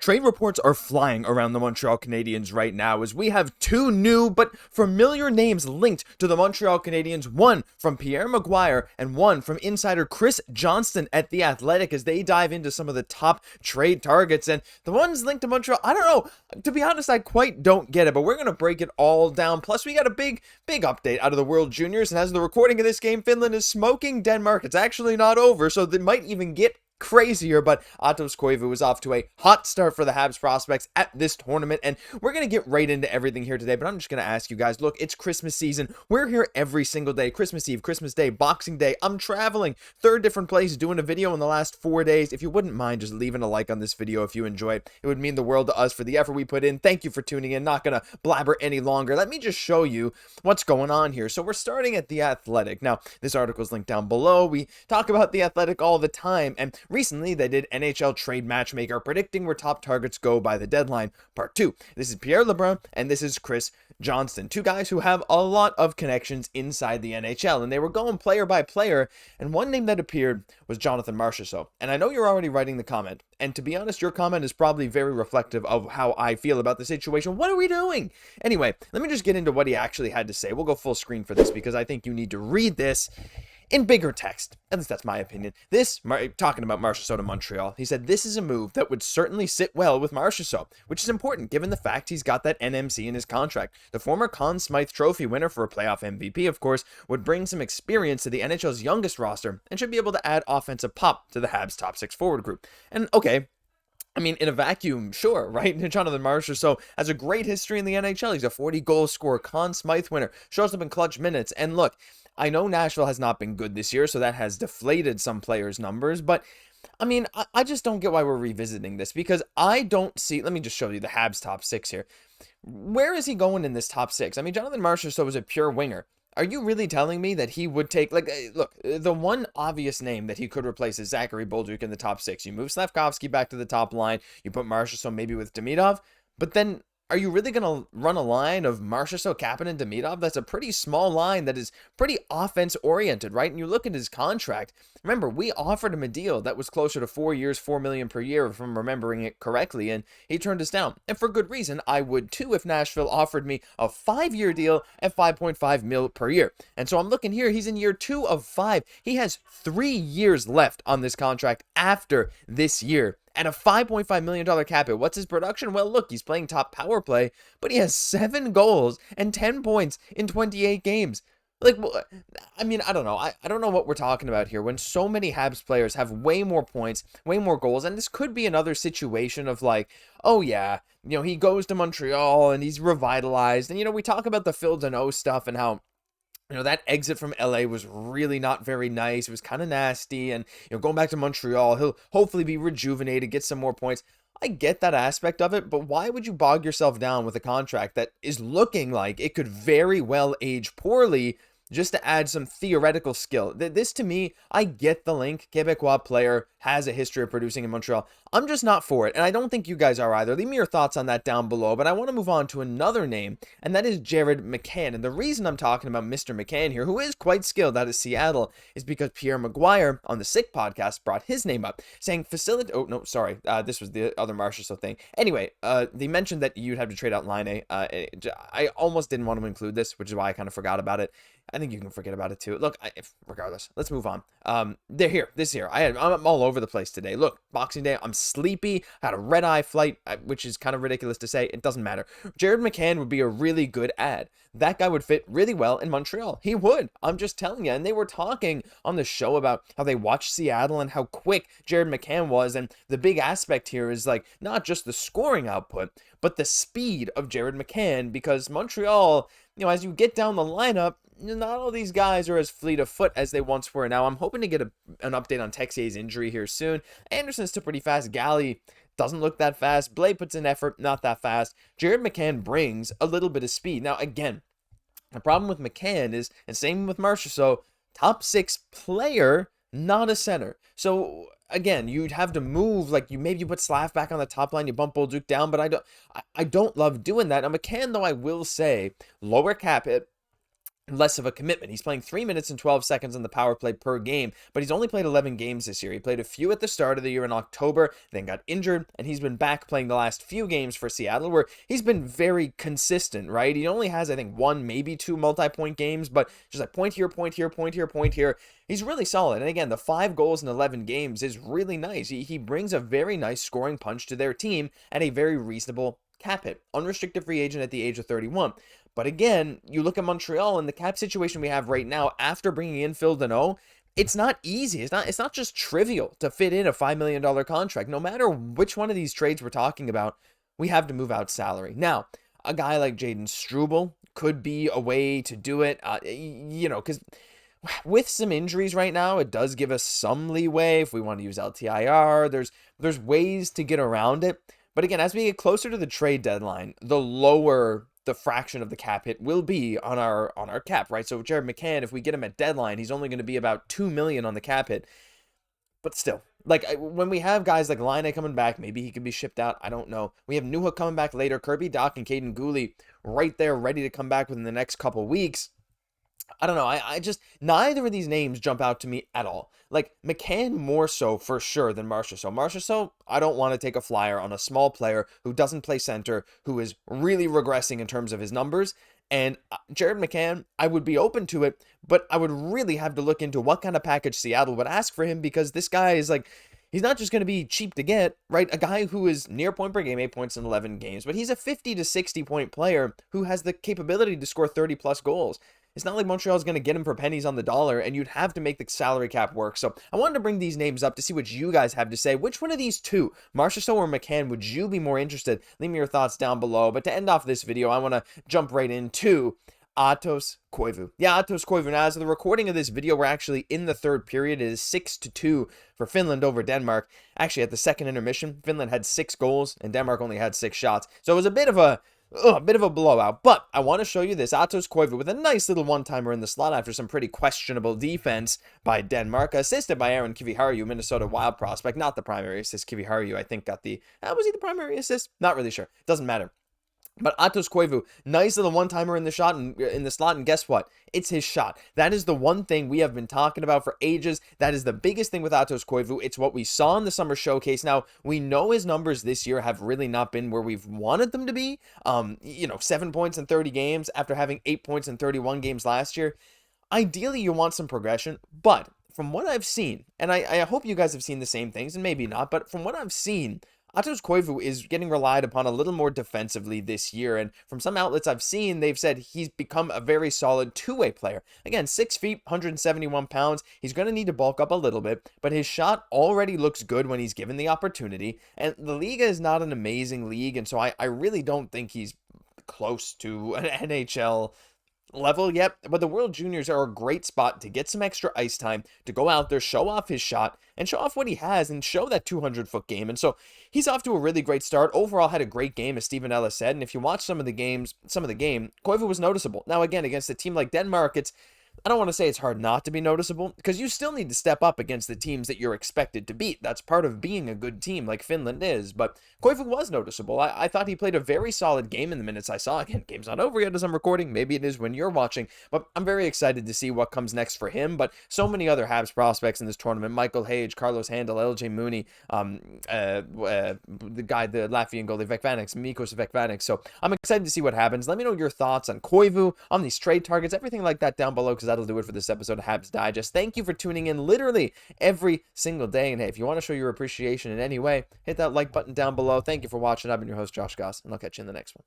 Trade reports are flying around the Montreal Canadiens right now as we have two new but familiar names linked to the Montreal Canadiens, one from Pierre Maguire and one from insider Chris Johnston at The Athletic as they dive into some of the top trade targets. And the ones linked to Montreal, I don't know, to be honest, I quite don't get it, but we're going to break it all down. Plus, we got a big update out of the World Juniors, and as the recording of this game, Finland is smoking Denmark. It's actually not over, so they might even get crazier, but Aatos Koivu is off to a hot start for the Habs prospects at this tournament, and we're going to get right into everything here today, but I'm just going to ask you guys, look, it's Christmas season. We're here every single day, Christmas Eve, Christmas Day, Boxing Day. I'm traveling, 3 different places, doing a video in the last 4 days. If you wouldn't mind just leaving a like on this video if you enjoy it, it would mean the world to us for the effort we put in. Thank you for tuning in. Not going to blabber any longer. Let me just show you what's going on here. So we're starting at The Athletic. Now, this article is linked down below. We talk about The Athletic all the time, and recently they did NHL Trade Matchmaker predicting where top targets go by the deadline, part 2. This is Pierre Lebrun and this is Chris Johnston, two guys who have a lot of connections inside the NHL, and they were going player by player, and one name that appeared was Jonathan Marchessault. And I know you're already writing the comment, and to be honest, your comment is probably very reflective of how I feel about the situation. What are we doing? Anyway, let me just get into what he actually had to say. We'll go full screen for this because I think you need to read this in bigger text. At least that's my opinion. Talking about Marchessault to Montreal, he said, this is a move that would certainly sit well with Marchessault, which is important given the fact he's got that NMC in his contract. The former Conn Smythe Trophy winner for a playoff MVP, of course, would bring some experience to the NHL's youngest roster and should be able to add offensive pop to the Habs' top 6 forward group. And okay, I mean, in a vacuum, sure, right? Jonathan Marchessault has a great history in the NHL. He's a 40-goal scorer, Conn Smythe winner, shows up in clutch minutes. And look, I know Nashville has not been good this year, so that has deflated some players' numbers. But, I mean, I just don't get why we're revisiting this because I don't see... Let me just show you the Habs top 6 here. Where is he going in this top 6? I mean, Jonathan Marchessault was a pure winger. Are you really telling me that he would take, like, look, the one obvious name that he could replace is Zachary Bolduc in the top 6. You move Slafkovsky back to the top line, you put Marchessault maybe with Demidov, but then are you really going to run a line of Marchessault, Kapanen, and Demidov? That's a pretty small line that is pretty offense-oriented, right? And you look at his contract. Remember, we offered him a deal that was closer to 4 years, $4 million per year, if I'm remembering it correctly, and he turned us down. And for good reason, I would too if Nashville offered me a 5-year deal at $5.5 million per year. And so I'm looking here, he's in year 2 of 5. He has 3 years left on this contract after this year. At a $5.5 million cap hit, what's his production? Well, look, he's playing top power play, but he has 7 goals and 10 points in 28 games. Like, I mean, I don't know. I don't know what we're talking about here when so many Habs players have way more points, way more goals, and this could be another situation of like, oh yeah, you know, he goes to Montreal and he's revitalized, and you know, we talk about the Phil Deneau stuff and how, you know, that exit from LA was really not very nice. It was kind of nasty. And, you know, going back to Montreal, he'll hopefully be rejuvenated, get some more points. I get that aspect of it, but why would you bog yourself down with a contract that is looking like it could very well age poorly just to add some theoretical skill? This, to me, I get the link. Quebecois player, has a history of producing in Montreal. I'm just not for it, and I don't think you guys are either. Leave me your thoughts on that down below, but I want to move on to another name, and that is Jared McCann. And the reason I'm talking about Mr. McCann here, who is quite skilled out of Seattle, is because Pierre Maguire on the Sick podcast brought his name up, saying this was the other Marchessault thing. Anyway, they mentioned that you'd have to trade out Line. I almost didn't want to include this, which is why I kind of forgot about it. I think you can forget about it too. Look, regardless, let's move on. They're here. This year, I'm all over the place today. Look, Boxing Day, I'm sleepy. I had a red-eye flight, which is kind of ridiculous to say. It doesn't matter. Jared McCann would be a really good ad. That guy would fit really well in Montreal. He would. I'm just telling you. And they were talking on the show about how they watched Seattle and how quick Jared McCann was. And the big aspect here is like not just the scoring output, but the speed of Jared McCann, because Montreal, you know, as you get down the lineup, not all these guys are as fleet of foot as they once were. Now, I'm hoping to get an update on Texier's injury here soon. Anderson's still pretty fast. Galley doesn't look that fast. Blade puts in effort, not that fast. Jared McCann brings a little bit of speed. Now, again, the problem with McCann is, and same with Marchessault, top 6 player, not a center. So again, you'd have to move, like you put Slav back on the top line, you bump Bolduc down, but I don't love doing that. Now, McCann, though, I will say, lower cap hit, less of a commitment. He's playing 3 minutes and 12 seconds on the power play per game, but he's only played 11 games this year. He played a few at the start of the year in October, then got injured, and he's been back playing the last few games for Seattle, where he's been very consistent, right? He only has, I think, one, maybe two multi-point games, but just like point here, point here, point here, point here. He's really solid. And again, the 5 goals in 11 games is really nice. He brings a very nice scoring punch to their team at a very reasonable cap hit. Unrestricted free agent at the age of 31. But again, you look at Montreal and the cap situation we have right now after bringing in Phil Deneau, it's not easy. It's not just trivial to fit in a $5 million contract. No matter which one of these trades we're talking about, we have to move out salary. Now, a guy like Jayden Struble could be a way to do it, because with some injuries right now, it does give us some leeway if we want to use LTIR. There's ways to get around it. But again, as we get closer to the trade deadline, the lower the fraction of the cap hit will be on our cap, right? So Jared McCann, if we get him at deadline, he's only going to be about $2 million on the cap hit. But still, like when we have guys like Laine coming back, maybe he could be shipped out. I don't know. We have Newhook coming back later. Kirby, Dach, and Kaiden Guhle right there, ready to come back within the next couple weeks. I don't know. I just, neither of these names jump out to me at all. Like, McCann more so for sure than Marchessault. Marchessault, I don't want to take a flyer on a small player who doesn't play center, who is really regressing in terms of his numbers. And Jared McCann, I would be open to it, but I would really have to look into what kind of package Seattle would ask for him, because this guy is like, he's not just going to be cheap to get, right? A guy who is near point per game, 8 points in 11 games, but he's a 50 to 60 point player who has the capability to score 30 plus goals. It's not like Montreal is going to get him for pennies on the dollar, and you'd have to make the salary cap work. So I wanted to bring these names up to see what you guys have to say. Which one of these two, Marchessault or McCann, would you be more interested? Leave me your thoughts down below. But to end off this video, I want to jump right into Aatos Koivu. Yeah, Aatos Koivu. Now, as of the recording of this video, we're actually in the third period. It is 6-2 for Finland over Denmark. Actually, at the second intermission, Finland had 6 goals, and Denmark only had 6 shots. So it was a bit of a blowout, but I want to show you this Aatos Koivu with a nice little one-timer in the slot after some pretty questionable defense by Denmark, assisted by Aaron Kiviharju, Minnesota Wild prospect, not the primary assist. Kiviharju, I think, got the, was he the primary assist? Not really sure. Doesn't matter. But Aatos Koivu, nice little one-timer in the slot, and guess what? It's his shot. That is the one thing we have been talking about for ages. That is the biggest thing with Aatos Koivu. It's what we saw in the summer showcase. Now, we know his numbers this year have really not been where we've wanted them to be. 7 points in 30 games after having 8 points in 31 games last year. Ideally, you want some progression, but from what I've seen, and I hope you guys have seen the same things, and maybe not, but from what I've seen, Aatos Koivu is getting relied upon a little more defensively this year, and from some outlets I've seen, they've said he's become a very solid two-way player. Again, 6 feet, 171 pounds. He's going to need to bulk up a little bit, but his shot already looks good when he's given the opportunity, and the Liga is not an amazing league, and so I really don't think he's close to an NHL level yet, but the World Juniors are a great spot to get some extra ice time, to go out there, show off his shot, and show off what he has, and show that 200-foot game. And so he's off to a really great start. Overall, had a great game, as Stephen Ellis said, and if you watch some of the game, Koivu was noticeable. Now, again, against a team like Denmark, I don't want to say it's hard not to be noticeable, because you still need to step up against the teams that you're expected to beat. That's part of being a good team like Finland is, but Koivu was noticeable. I thought he played a very solid game in the minutes I saw. Again, game's not over yet as I'm recording. Maybe it is when you're watching, but I'm very excited to see what comes next for him. But so many other Habs prospects in this tournament: Michael Hage, Carlos Handel, LJ Mooney, the Latvian goalie Vekvaneks, Mikos Vekvaneks. So I'm excited to see what happens. Let me know your thoughts on Koivu, on these trade targets, everything like that down below, because that'll do it for this episode of Habs Digest. Thank you for tuning in literally every single day. And hey, if you want to show your appreciation in any way, hit that like button down below. Thank you for watching. I've been your host, Josh Gosse, and I'll catch you in the next one.